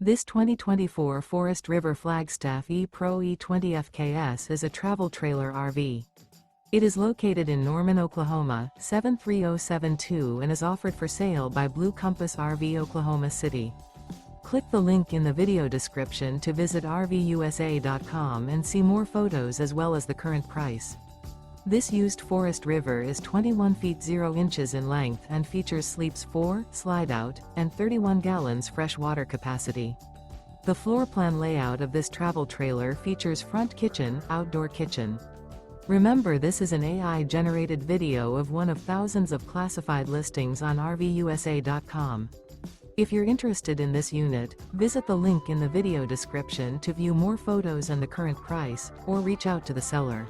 This 2024 Forest River Flagstaff E-Pro E20 FKS is a travel trailer RV. It is located in Norman, Oklahoma, 73072 and is offered for sale by Blue Compass RV Oklahoma City. Click the link in the video description to visit RVUSA.com and see more photos as well as the current price. This used Forest River is 21 feet 0 inches in length and features sleeps 4, Slideout, and 31 gallons fresh water capacity. The floor plan layout of this travel trailer features front kitchen, outdoor kitchen. Remember, this is an AI-generated video of one of thousands of classified listings on RVUSA.com. If you're interested in this unit, visit the link in the video description to view more photos and the current price, or reach out to the seller.